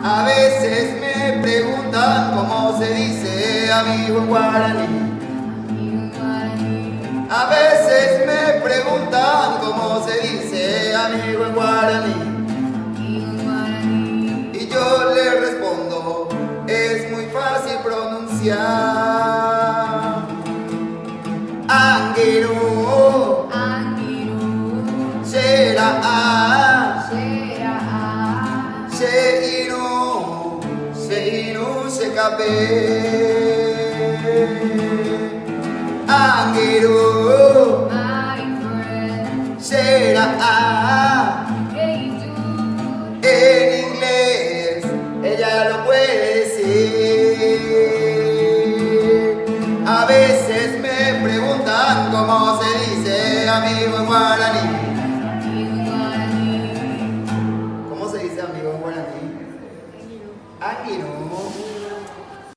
A veces me preguntan cómo se dice amigo en guaraní. A veces me preguntan cómo se dice amigo en guaraní. Y yo les respondo, es muy fácil pronunciar. Angiru, Shera a, Sheinu, Shekape. Angiru, Shera a. En inglés, ella lo puede decir. A veces me preguntan cómo se dice amigo en guaraní. ¿Cómo se dice amigo en guaraní? Angiru.